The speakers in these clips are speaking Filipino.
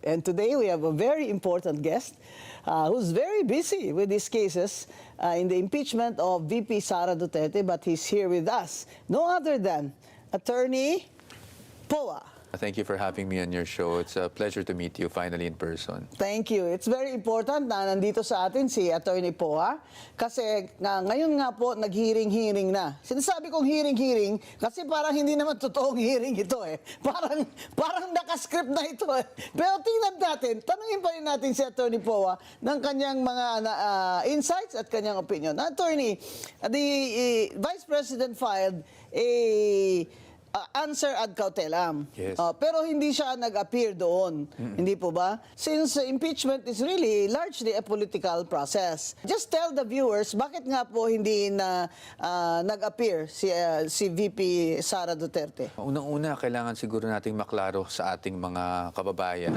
And today we have a very important guest who's very busy with these cases in the impeachment of VP Sara Duterte, but he's here with us. No other than Attorney Poa. Thank you for having me on your show. It's a pleasure to meet you finally in person. Thank you. It's very important na nandito sa atin si Attorney Poa kasi ngayon nga po nag-hearing na. Sinasabi kong hearing kasi parang hindi naman totoong hearing ito eh. Parang nakascript na ito eh. Pero tingnan natin, tanungin pa rin natin si Attorney Poa ng kanyang mga insights at kanyang opinion. Attorney, the Vice President filed a answer ad cautelam. Yes. Pero hindi siya nag-appear doon. Hindi po ba? Since impeachment is really largely a political process. Just tell the viewers, bakit nga po hindi na nag-appear si VP Sara Duterte? Unang-una, kailangan siguro nating maklaro sa ating mga kababayan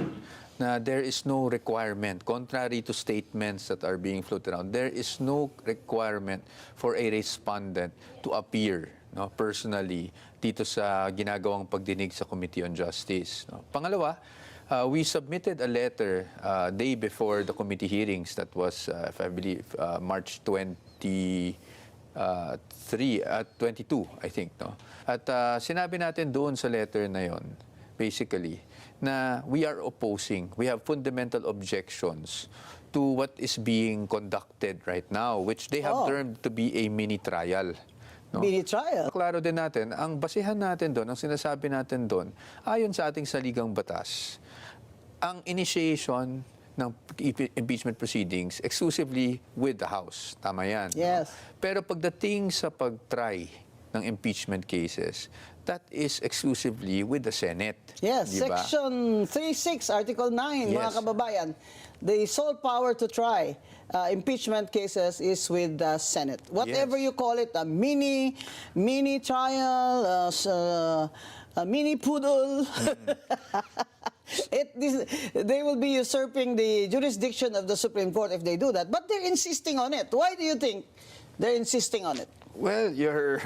na there is no requirement, contrary to statements that are being floated around, there is no requirement for a respondent to appear personally dito sa ginagawang pagdinig sa Committee on Justice. Pangalawa, we submitted a letter day before the committee hearings, that was, if I believe, March 22, I think. No? At sinabi natin doon sa letter na yon, basically, na we are opposing, we have fundamental objections to what is being conducted right now, which they have termed to be a mini trial. No? Mini trial? Klaro din natin, ang basihan natin doon, ang sinasabi natin doon, ayon sa ating saligang batas, ang initiation ng impeachment proceedings exclusively with the House. Tama yan. Yes. No? Pero pagdating sa pag-try ng impeachment cases, that is exclusively with the Senate. Yes, diba? Section 36, Article 9, mga Yes. kababayan. The sole power to try impeachment cases is with the Senate. Whatever Yes. you call it, a mini trial, a mini poodle. They will be usurping the jurisdiction of the Supreme Court if they do that. But they're insisting on it. Why do you think they're insisting on it? Well, your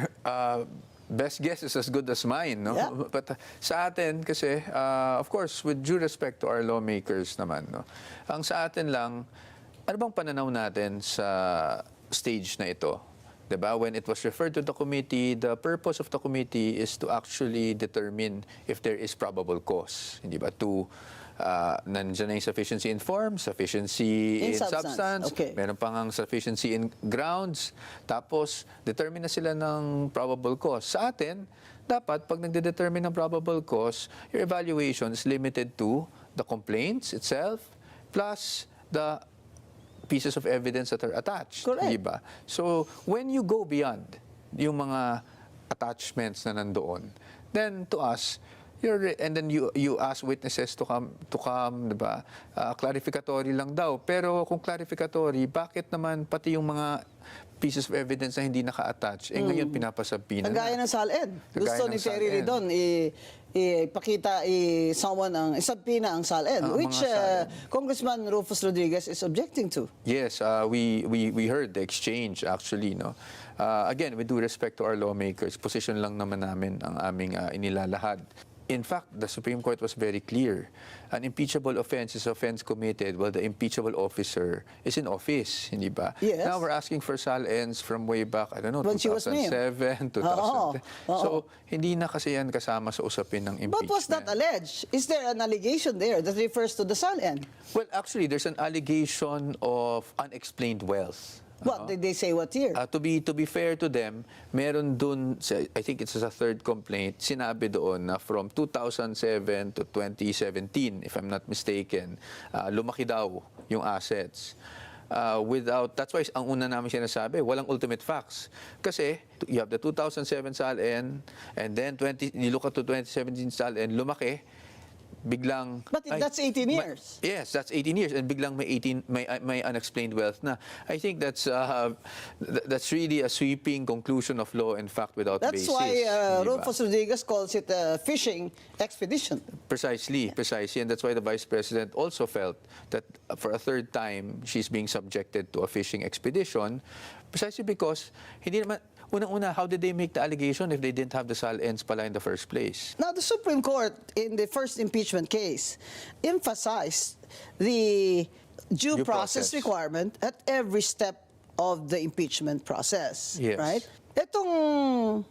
best guess is as good as mine, no? Yeah. But sa atin kasi, of course, with due respect to our lawmakers naman, no? Ang sa atin lang, ano bang pananaw natin sa stage na ito? Diba? When it was referred to the committee, the purpose of the committee is to actually determine if there is probable cause. Hindi ba? To nandiyan na yung sufficiency in form, sufficiency in substance, okay. meron pang ang sufficiency in grounds, tapos determine na sila ng probable cause. Sa atin, dapat pag nagde-determine ng probable cause, your evaluation is limited to the complaints itself plus the pieces of evidence that are attached. Correct. Diba? So, when you go beyond yung mga attachments na nandoon, then to us, and then you ask witnesses to come, diba? Clarificatory lang daw. Pero kung clarificatory, bakit naman pati yung mga pieces of evidence na hindi naka-attach, ngayon pinapasabina na. Kagaya ng SALN. Gusto ni Terry SALN. Ridon ipakita, isabpina ang SALN, which Congressman Rufus Rodriguez is objecting to. Yes, we heard the exchange actually, no. Again, with due respect to our lawmakers, position lang naman namin ang aming inilalahad. In fact, the Supreme Court was very clear. An impeachable offense is offense committed while the impeachable officer is in office, hindi ba? Yes. Now we're asking for SALNs from way back, I don't know, When she was named. 2007, 2010. So, hindi na kasi yan kasama sa usapin ng impeachment. But was that alleged? Is there an allegation there that refers to the SALN? Well, actually, there's an allegation of unexplained wealth. What did they say? What year? To be fair to them, meron dun, I think it's a third complaint, sinabi doon na from 2007 to 2017, if I'm not mistaken, lumaki daw yung assets. That's why ang una namin sinasabi, walang ultimate facts. Kasi you have the 2007 SALN, and then you look at the 2017 SALN, lumaki, biglang... But that's 18 years. Yes, that's 18 years, and biglang may unexplained wealth na. I think that's really a sweeping conclusion of law and fact without basis. That's why diba? Rufus Rodriguez calls it a fishing expedition. Precisely, and that's why the Vice President also felt that for a third time, she's being subjected to a fishing expedition, precisely because hindi naman, unang-una, how did they make the allegation if they didn't have the SAL-ENS pala in the first place? Now, the Supreme Court, in the first impeachment case, emphasized the due Due process process. requirement at every step of the impeachment process. Yes. Right? Itong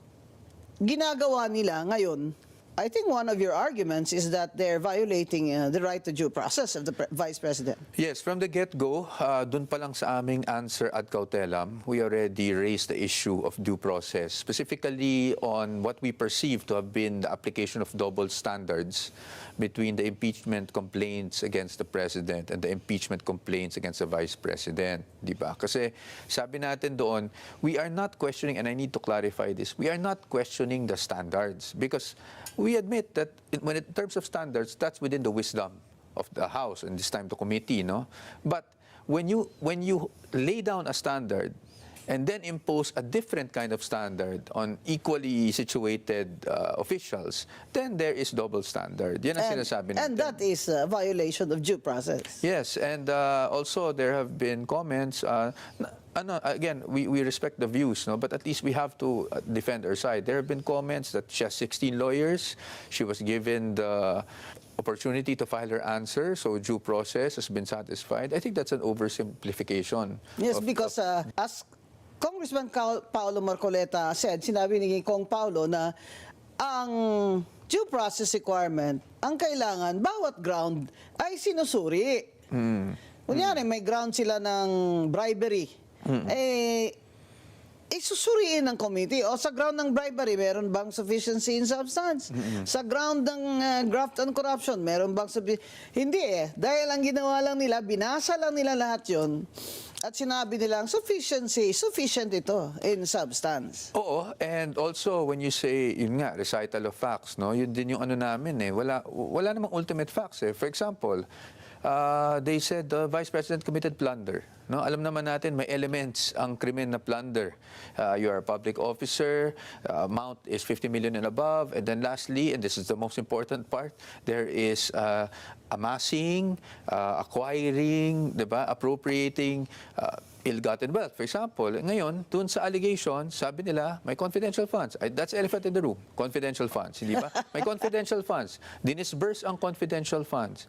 ginagawa nila ngayon, I think one of your arguments is that they're violating the right to due process of the Vice President. Yes, from the get-go, dun pa lang sa aming answer ad cautelam, we already raised the issue of due process, specifically on what we perceive to have been the application of double standards between the impeachment complaints against the President and the impeachment complaints against the Vice President. Di ba? Kasi sabi natin doon, we are not questioning, and I need to clarify this, we are not questioning the standards because we admit that in terms of standards, that's within the wisdom of the House and this time the committee, no? But when you lay down a standard and then impose a different kind of standard on equally situated officials, then there is double standard. Yan ang sinasabi natin. And that is a violation of due process. Yes, and also there have been comments. Again, we respect the views, no? But at least we have to defend our side. There have been comments that she has 16 lawyers. She was given the opportunity to file her answer, so due process has been satisfied. I think that's an oversimplification. Yes, because as Congressman Paulo Marcoleta said, sinabi ni Kong Paulo na ang due process requirement, ang kailangan, bawat ground ay sinusuri. Kunyari, may ground sila ng bribery. Isusuriin ng committee. O sa ground ng bribery, meron bang sufficiency in substance? Sa ground ng graft and corruption, meron bang Hindi Dahil ang ginawa lang nila, binasa lang nila lahat yun. At sinabi nilang sufficient ito in substance. Oo, and also when you say, yun nga, recital of facts, no? Yun din yung ano namin wala namang ultimate facts eh. For example, they said the Vice President committed plunder. No? Alam naman natin may elements ang krimen na plunder. You are a public officer, amount is 50 million and above, and then lastly, and this is the most important part, there is amassing, acquiring, diba? Appropriating ill-gotten wealth. For example, ngayon, dun sa allegation, sabi nila, may confidential funds. That's elephant in the room, confidential funds, hindi ba? May confidential funds. Dinisburse ang confidential funds.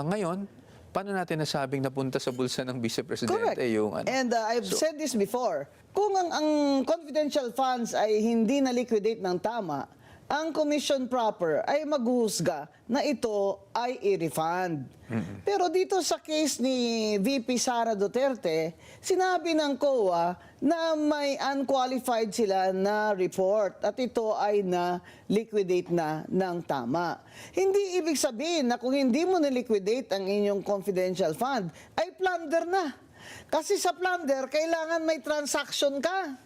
Ngayon, paano natin nasabing napunta sa bulsa ng Vice Presidente yung ano? And I've said this before, kung ang confidential funds ay hindi na-liquidate ng tama, ang commission proper ay maghuhusga na ito ay i-refund. Pero dito sa case ni VP Sara Duterte, sinabi ng COA na may unqualified sila na report at ito ay na-liquidate na ng tama. Hindi ibig sabihin na kung hindi mo na-liquidate ang inyong confidential fund, ay plunder na. Kasi sa plunder, kailangan may transaction ka.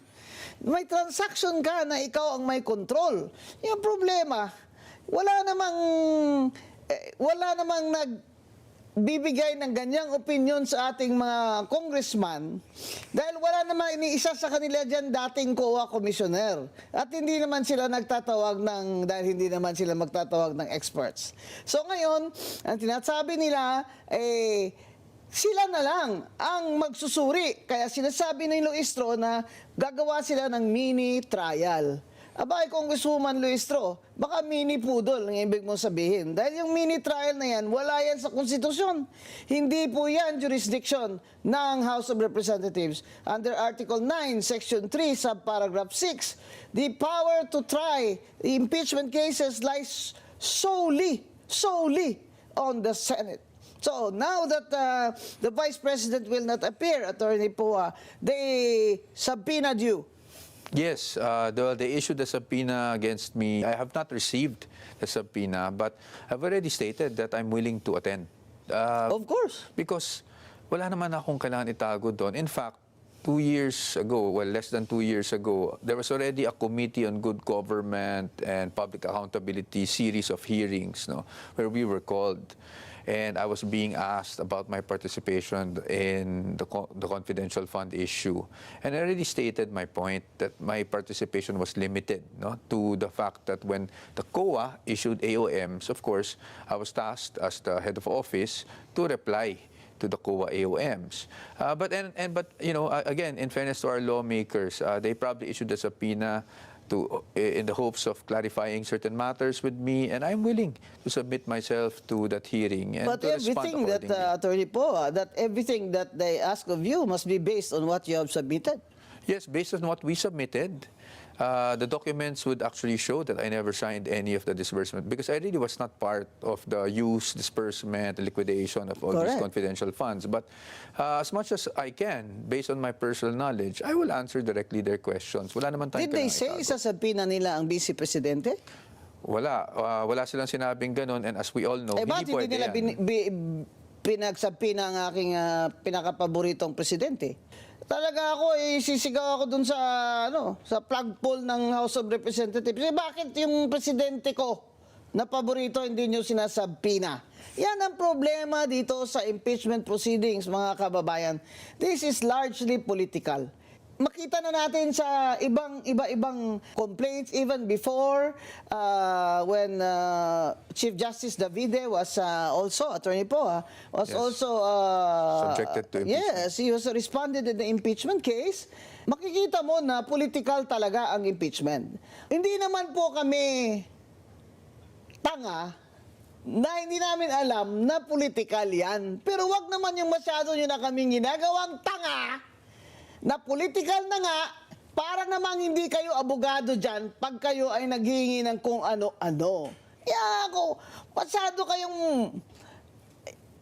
May transaction ka na ikaw ang may control. Yung problema, wala namang nagbibigay ng ganyang opinion sa ating mga congressman dahil wala namang iniisa sa kanila dyan dating COA commissioner. At hindi naman sila dahil hindi naman sila magtatawag ng experts. So ngayon, ang tinasabi nila, sila na lang ang magsusuri. Kaya sinasabi ni Luistro na gagawa sila ng mini trial. Abay, Congresswoman Luistro, baka mini pudol ang ibig mong sabihin. Dahil yung mini trial na yan, wala yan sa konstitusyon. Hindi po yan jurisdiction ng House of Representatives. Under Article 9, Section 3, Subparagraph 6, the power to try impeachment cases lies solely on the Senate. So now that the Vice President will not appear, Attorney Poa, they subpoenaed you. Yes, they issued the subpoena against me. I have not received the subpoena, but I've already stated that I'm willing to attend. Of course. Because wala naman akong kailangan itago doon. In fact, 2 years ago, less than 2 years ago, there was already a Committee on Good Government and Public Accountability series of hearings, where we were called. And I was being asked about my participation in the confidential fund issue. And I already stated my point that my participation was limited to the fact that when the COA issued AOMs, of course, I was tasked as the head of office to reply to the COA AOMs. But again, in fairness to our lawmakers, they probably issued a subpoena in the hopes of clarifying certain matters with me, and I'm willing to submit myself to that hearing and But to respond everything that, accordingly. Attorney Poa, that everything that they ask of you must be based on what you have submitted. Yes, based on what we submitted, the documents would actually show that I never signed any of the disbursement because I really was not part of the use, disbursement, liquidation of all these Correct. confidential funds. But as much as I can, based on my personal knowledge, I will answer directly their questions. Wala naman tayong Did they say kailangan itago. sa subpoena nila ang Vice Presidente? Wala. Wala silang sinabing ganun. And as we all know, Eh, bakit hindi hindi pwede nila yan. pinagsabpina ang aking pinakapaboritong presidente? Talaga ako, sisigaw ako dun sa, sa flagpole ng House of Representatives. Eh, bakit yung presidente ko na paborito hindi nyo sinasabpina? Yan ang problema dito sa impeachment proceedings, mga kababayan. This is largely political. Makita na natin sa iba-ibang complaints even before when Chief Justice Davide was also, Attorney Poa, was Yes. also Subjected to impeachment. Yes, he was responded in the impeachment case. Makikita mo na political talaga ang impeachment. Hindi naman po kami tanga na hindi namin alam na political yan. Pero wag naman yung masyado nyo na kaming ginagawang tanga na political na nga para namang hindi kayo abogado dyan pag kayo ay naghihingi ng kung ano-ano. Kaya ako, masyado kayong...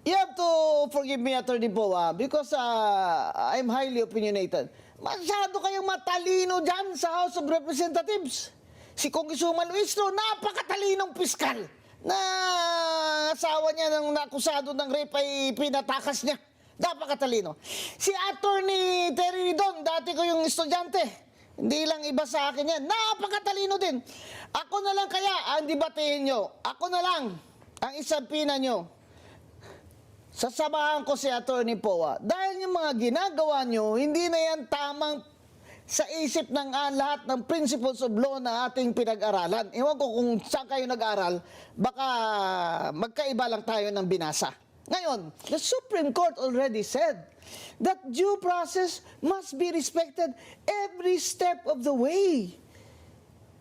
You have to forgive me, Attorney Poa, because I'm highly opinionated. Masyado kayong matalino dyan sa House of Representatives. Si Congresswoman Luistro, napakatalinong piskal na asawa niya ng nakusado ng rape ay pinatakas niya. Napakatalino. Si Attorney Terry Ridon, dati ko yung estudyante. Hindi lang iba sa akin yan. Napakatalino din. Ako na lang kaya ang debatehin nyo. Ako na lang ang isabpina nyo. Sasamahan ko si Attorney Poa. Dahil yung mga ginagawa nyo, hindi na yan tamang sa isip ng lahat ng principles of law na ating pinag-aralan. Ewan ko kung saan kayo nag-aral, baka magkaiba lang tayo ng binasa. Ngayon, the Supreme Court already said that due process must be respected every step of the way.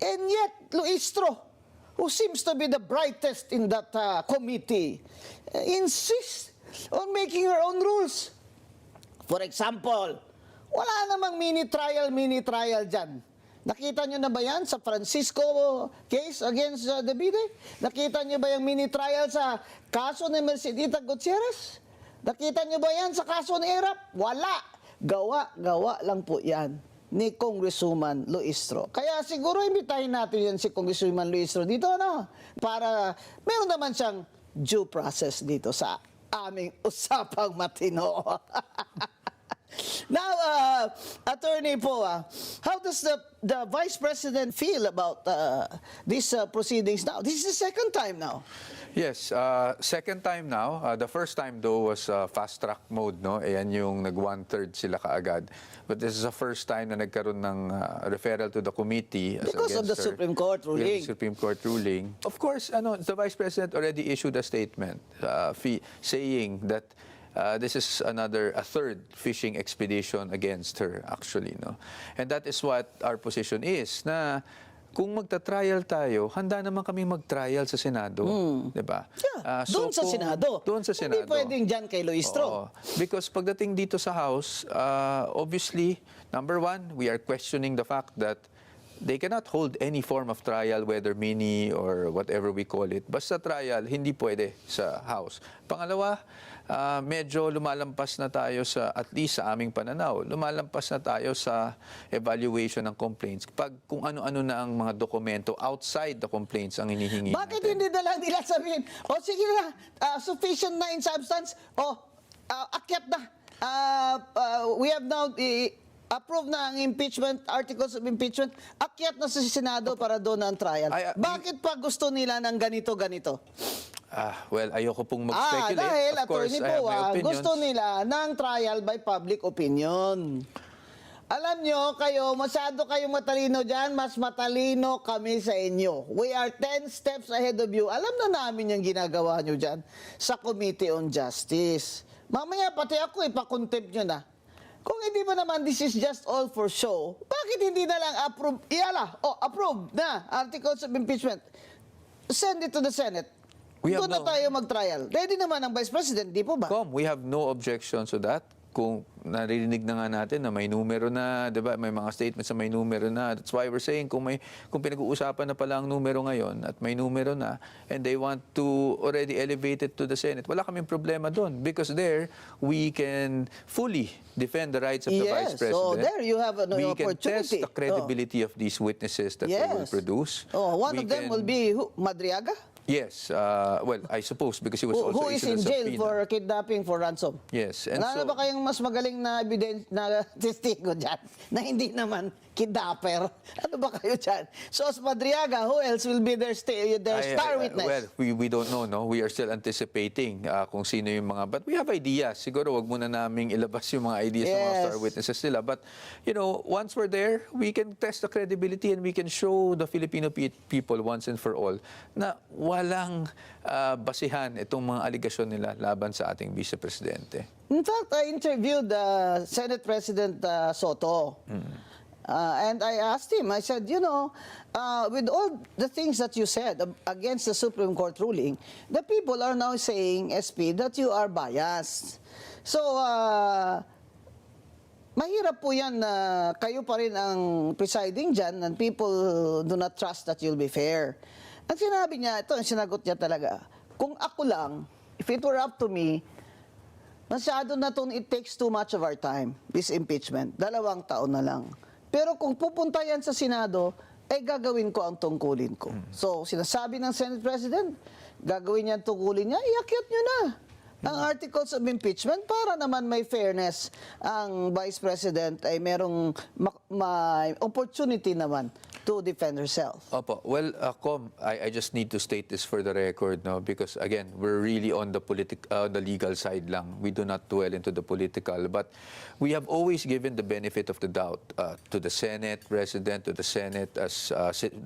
And yet, Luistro, who seems to be the brightest in that committee, insists on making her own rules. For example, wala namang mini-trial dyan. Nakita nyo na ba yan sa Francisco case against Davide? Nakita nyo ba yung mini-trial sa kaso ni Mercedita Gutierrez? Nakita nyo ba yan sa kaso ni Erap? Wala. Gawa lang po yan ni Congresswoman Luistro. Kaya siguro imbitahin natin yan si Congresswoman Luistro dito, para meron naman siyang due process dito sa aming usapang matino. Now, Attorney Poa, how does the Vice President feel about these proceedings now? This is the second time now. Yes, second time now. The first time though was fast-track mode, no? Ayan yung nag-1/3 sila kaagad. But this is the first time na nagkaroon ng referral to the committee. Because of the against her. Supreme Court ruling. Yes, the Supreme Court ruling. Of course, the Vice President already issued a statement saying that this is a third fishing expedition against her, actually, no? And that is what our position is, na kung magta-trial tayo, handa naman kami mag-trial sa Senado, 'di ba? Yeah, doon sa Senado. Doon sa Senado. Hindi pwedeng dyan kay Luistro. Oo. Because pagdating dito sa House, obviously, number one, we are questioning the fact that they cannot hold any form of trial, whether mini or whatever we call it. Basta trial, hindi pwede sa House. Pangalawa, medyo lumalampas na tayo at least sa aming pananaw, lumalampas na tayo sa evaluation ng complaints. Kung ano-ano na ang mga dokumento outside the complaints ang hinihingi Bakit natin. hindi na lang nila sabihin, sige na, sufficient na in substance, akyat na. We have now approved na ang impeachment, articles of impeachment, akyat na sa Senado para doon ang trial. Bakit pa gusto nila ng ganito-ganito? Well, ayoko pong mag-speculate. Dahil, Of course, Attorney I have my Poa, opinions. gusto nila ng trial by public opinion. Alam nyo, masyado kayong matalino dyan, mas matalino kami sa inyo. We are 10 steps ahead of you. Alam na namin yung ginagawa nyo dyan sa Committee on Justice. Mamaya pati ako ipakontempt nyo na. Kung hindi ba naman this is just all for show, bakit hindi na lang approve? Approve na articles of impeachment. Send it to the Senate. We have Doon na tayo mag-trial. Ready naman ang Vice President, di po ba? We have no objections to that. Kung naririnig na nga natin na may numero na, 'di ba? May mga statements na may numero na. That's why we're saying kung pinag-uusapan na pala ang numero ngayon at may numero na and they want to already elevate it to the Senate, wala kaming problema doon because there we can fully defend the rights of the Vice President. So there you have an we opportunity. can test the credibility of these witnesses that they will produce. One of them will be Madriaga? Yes. Well, I suppose because he was also Who is issued in a jail subpoena. for kidnapping for ransom. Yes. And Wala na ba kayong mas magaling na evidence na testigo dyan na hindi naman kidnapper? Ano ba kayo dyan? So, as Madriaga, who else will be their star witness? Well, we don't know, no? We are still anticipating kung sino yung mga... But we have ideas. Siguro, wag muna naming ilabas yung mga ideas ng mga star witnesses nila. But, once we're there, we can test the credibility and we can show the Filipino people once and for all na walang basihan itong mga aligasyon nila laban sa ating Vice Presidente. In fact, I interviewed Senate President Soto. And I asked him, I said, with all the things that you said against the Supreme Court ruling, the people are now saying, SP, that you are biased. So, mahirap po yan na kayo pa rin ang presiding dyan and people do not trust that you'll be fair. Ang sinabi niya, ito ang sinagot niya talaga, kung ako lang, if it were up to me, masyado na itong it takes too much of our time, this impeachment. 2 taon na lang. Pero kung pupunta yan sa Senado, ay gagawin ko ang tungkulin ko. So, sinasabi ng Senate President, gagawin niya ang tungkulin niya, iakyat niyo na ang articles of impeachment para naman may fairness ang Vice President ay merong may opportunity naman to defend herself. Opo. Well, I just need to state this for the record, no, because again, we're really on the the legal side lang. We do not dwell into the political, but we have always given the benefit of the doubt to the Senate President, to the Senate as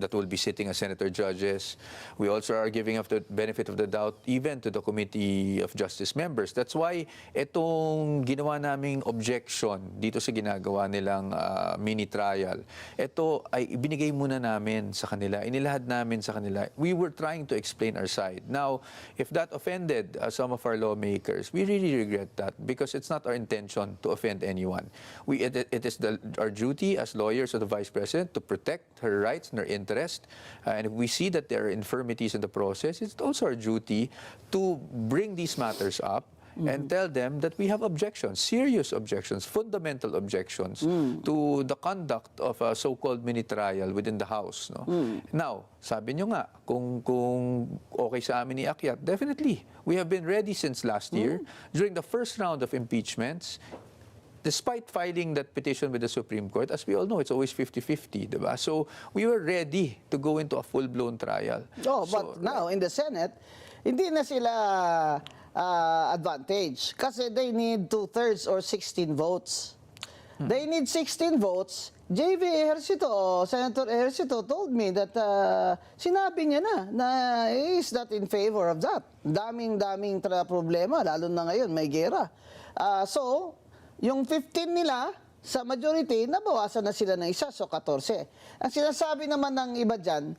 that will be sitting as senator judges. We also are giving of the benefit of the doubt even to the Committee of Justice members. That's why itong ginawa naming objection dito sa ginagawa nilang mini trial, ito ay ibinigay muna namin sa kanila, inilahad namin sa kanila. We were trying to explain our side. Now, if that offended some of our lawmakers, we really regret that because it's not our intention to offend anyone. It is our duty as lawyers of the Vice President to protect her rights and her interest. And if we see that there are infirmities in the process, it's also our duty to bring these matters up and tell them that we have objections, serious objections, fundamental objections to the conduct of a so-called mini trial within the House. No? Now, sabi nyo nga, kung okay sa amin iakyat, definitely. We have been ready since last year. During the first round of impeachments, despite filing that petition with the Supreme Court, as we all know, it's always 50-50, diba? So, we were ready to go into a full-blown trial. But now, in the Senate, hindi na sila advantage kasi they need 2/3 or 16 votes. They need 16 votes. JV Ejercito, Senator Ejercito told me that sinabi niya na he is not in favor of that. Daming problema, lalo na ngayon, may gera. So, yung 15 nila, sa majority, nabawasan na sila ng isa, so 14. Ang sinasabi naman ng iba dyan,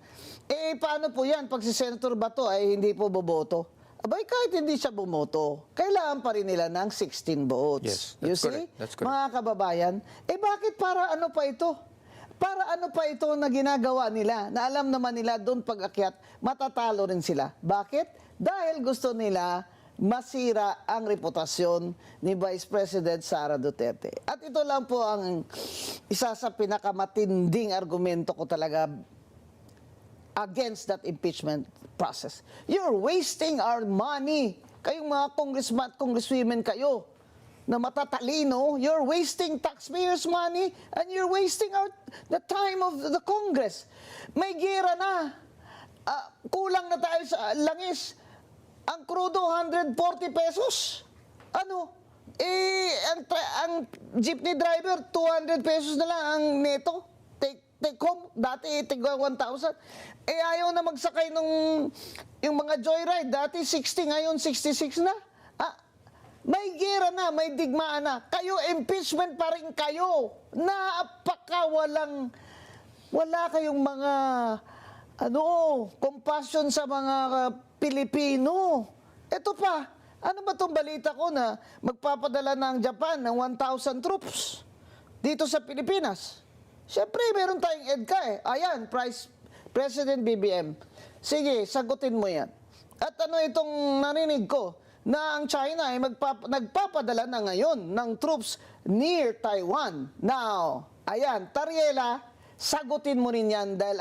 paano po yan pag si Senator Bato ay hindi po boboto? Abay, kahit hindi siya bumoto, kailangan pa rin nila ng 16 votes. Yes, you that's see, correct. That's correct. Mga kababayan, bakit para ano pa ito? Para ano pa ito na ginagawa nila? Na alam naman nila doon pag-akyat, matatalo rin sila. Bakit? Dahil gusto nila masira ang reputasyon ni Vice President Sara Duterte. At ito lang po ang isa sa pinakamatinding argumento ko talaga against that impeachment process. You're wasting our money. Kayong mga congressman at congresswomen kayo na matatalino, you're wasting taxpayers' money and you're wasting the time of the Congress. May gira na. Kulang na tayo sa langis. Ang krudo, 140 pesos. Ano? Ang jeepney driver, 200 pesos na lang ang neto. Take home, dati tigwa 1,000. Ayaw na magsakay yung mga joyride. Dati 60, ngayon 66 na. May gera na, may digmaan na. Kayo, impeachment pa rin kayo. Wala kayong mga, compassion sa mga Pilipino. Ito pa, ano ba itong balita ko na magpapadala ng Japan ng 1,000 troops dito sa Pilipinas? Siyempre, meron tayong EDCA eh. Ayan, President BBM. Sige, sagutin mo yan. At ano itong narinig ko? Na ang China ay nagpapadala na ngayon ng troops near Taiwan. Now, ayan, Tariela, sagutin mo rin yan dahil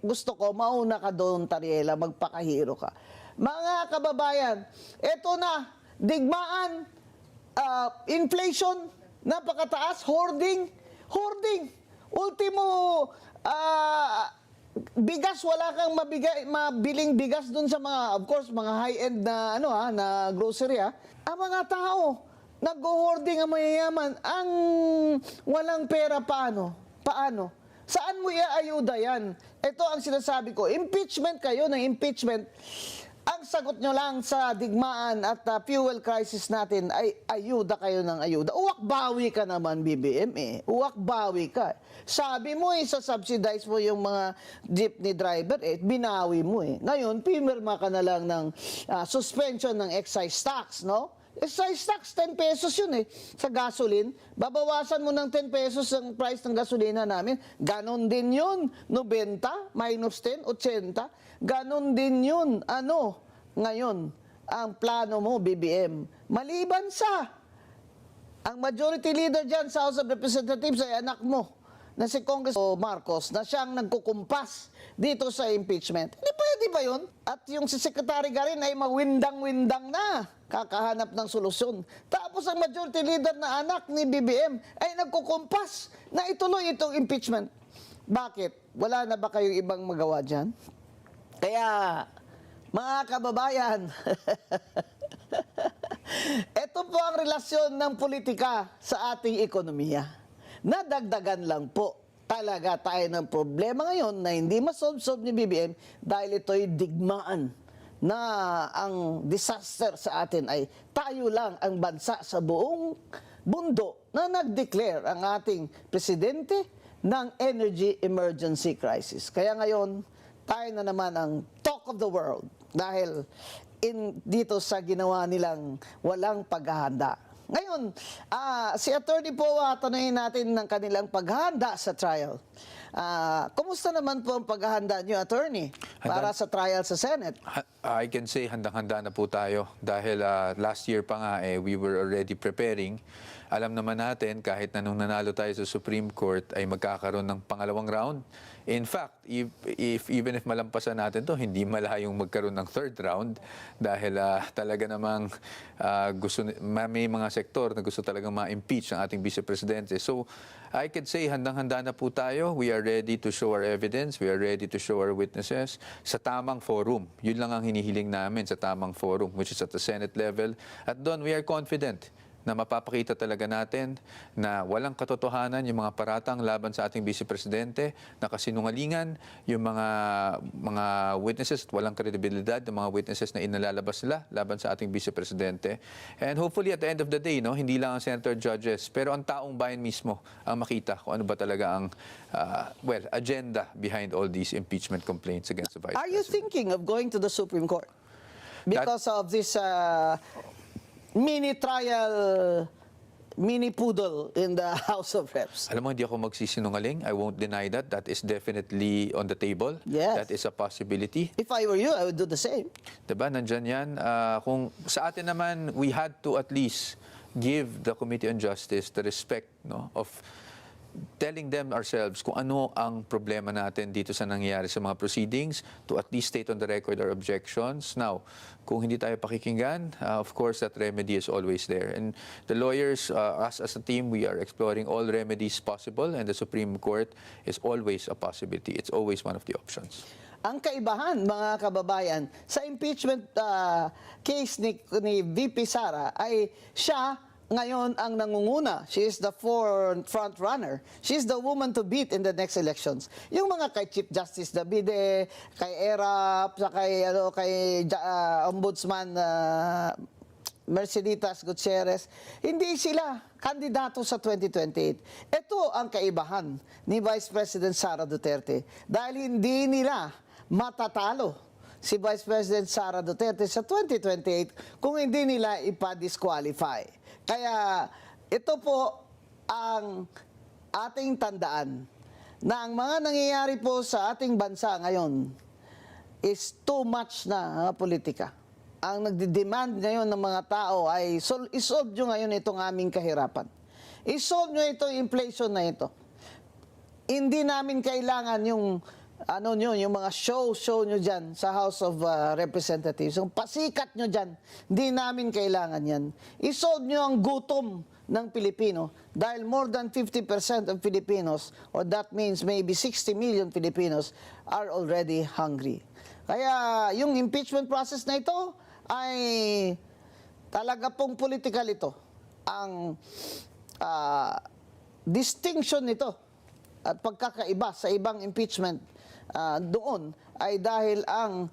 gusto ko, mauna ka doon, Tariela, magpakahiro ka. Mga kababayan, eto na, digmaan, inflation, napakataas, hoarding, ultimo, bigas, wala kang mabiling bigas dun sa mga, of course, mga high-end na, na grocery, Ang mga tao, nag-hoarding ang mayayaman, ang walang pera, paano? Saan mo iaayuda yan? Ito ang sinasabi ko, impeachment kayo ng impeachment. Ang sagot nyo lang sa digmaan at fuel crisis natin ay ayuda kayo ng ayuda. Uwak-bawi ka naman, BBM eh. Uwak-bawi ka. Sabi mo isa-subsidize mo yung mga jeepney driver binawi mo eh. Ngayon, pimirma ka na lang ng suspension ng excise tax, no? Excise tax, 10 pesos yun eh. Sa gasoline, babawasan mo ng 10 pesos ang price ng gasolina namin. Ganon din yun. 90 minus 10, 80. Ganon din yun. Ngayon, ang plano mo, BBM, maliban sa ang majority leader dyan sa House of Representatives ay anak mo na si Congressman Marcos na siyang nagkukumpas dito sa impeachment. Hindi pwede ba yun? At yung si Secretary Garin ay mawindang-windang na kakahanap ng solusyon. Tapos ang majority leader na anak ni BBM ay nagkukumpas na ituloy itong impeachment. Bakit? Wala na ba kayong ibang magawa dyan? Kaya, mga kababayan, ito po ang relasyon ng politika sa ating ekonomiya. Nadagdagan lang po talaga tayo ng problema ngayon na hindi masolve-solve ni BBM dahil ito'y digmaan na ang disaster sa atin ay tayo lang ang bansa sa buong mundo na nag-declare ang ating presidente ng energy emergency crisis. Kaya ngayon, tayo na naman ang talk of the world dahil dito sa ginawa nilang walang paghahanda. Ngayon, si Attorney Poa, tanungin natin ng kanilang paghahanda sa trial. Kumusta naman po ang paghahanda niyo, Attorney, para sa trial sa Senate? I can say handang-handa na po tayo dahil last year pa nga we were already preparing. Alam naman natin kahit na nung nanalo tayo sa Supreme Court ay magkakaroon ng pangalawang round. In fact, even if malampasan natin to, hindi malayong magkaroon ng third round dahil talaga namang may mga sektor na gusto talagang ma-impeach ang ating Vice Presidente. So, I could say handang-handa na po tayo. We are ready to show our evidence. We are ready to show our witnesses sa tamang forum. Yun lang ang hinihiling namin, sa tamang forum, which is at the Senate level. At doon, we are confident na mapapakita talaga natin na walang katotohanan yung mga paratang laban sa ating Vice Presidente, na kasinungalingan yung mga witnesses at walang kredibilidad ng mga witnesses na inalalabas nila laban sa ating Vice Presidente. And hopefully at the end of the day, hindi lang ang senator judges, pero ang taong bayan mismo ang makita kung ano ba talaga ang agenda behind all these impeachment complaints against the Vice President. Are you thinking of going to the Supreme Court because of this mini-trial, mini-poodle in the House of Reps? Alam mo, hindi ako magsisinungaling. I won't deny that. That is definitely on the table. Yes. That is a possibility. If I were you, I would do the same. Diba? Nandyan yan. Kung sa atin naman, we had to at least give the Committee on Justice the respect of telling them ourselves kung ano ang problema natin dito sa nangyayari sa mga proceedings, to at least state on the record our objections. Now, kung hindi tayo pakikinggan, of course, that remedy is always there. And the lawyers, us as a team, we are exploring all remedies possible, and the Supreme Court is always a possibility. It's always one of the options. Ang kaibahan, mga kababayan, sa impeachment case ni VP Sara ay siya ngayon ang nangunguna. She is the front runner. She is the woman to beat in the next elections. Yung mga kay Chief Justice Davide, kay ERAP, sa kay Ombudsman Merceditas Gutierrez, hindi sila kandidato sa 2028. Ito ang kaibahan ni Vice President Sara Duterte dahil hindi nila matatalo si Vice President Sara Duterte sa 2028 kung hindi nila ipa-disqualify. Kaya ito po ang ating tandaan na ang mga nangyayari po sa ating bansa ngayon is too much na politika. Ang nagdi-demand ngayon ng mga tao ay isolve nyo ngayon itong aming kahirapan. Isolve nyo itong inflation na ito. Hindi namin kailangan yung yung mga show nyo dyan sa House of Representatives. Yung pasikat nyo dyan, hindi namin kailangan yan. Isolve nyo ang gutom ng Pilipino dahil more than 50% of Filipinos, or that means maybe 60 million Filipinos, are already hungry. Kaya yung impeachment process na ito ay talaga pong political ito. Ang distinction nito at pagkakaiba sa ibang impeachment doon ay dahil ang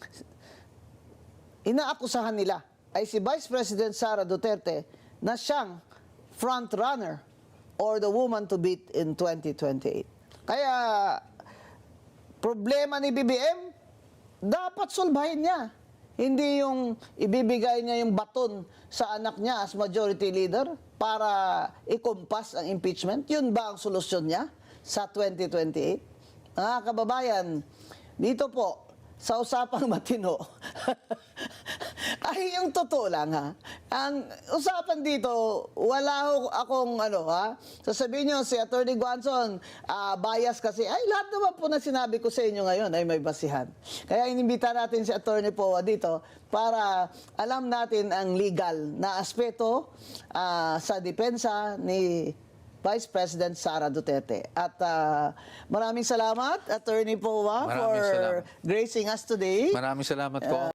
inaakusahan nila ay si Vice President Sara Duterte na siyang front runner or the woman to beat in 2028. Kaya problema ni BBM, dapat sulbahin niya. Hindi yung ibibigay niya yung baton sa anak niya as majority leader para ikumpas ang impeachment. Yun ba ang solusyon niya sa 2028? Mga kababayan, dito po, sa usapang matino, ay yung totoo lang ha. Ang usapan dito, wala akong sasabihin nyo si Attorney Guanzon, bias kasi, ay lahat naman po na sinabi ko sa inyo ngayon ay may basihan. Kaya inimbita natin si Attorney Poa dito para alam natin ang legal na aspeto sa depensa ni Vice President Sara Duterte. At maraming salamat, Attorney Poa, Maraming for salamat. gracing us today. Maraming salamat po.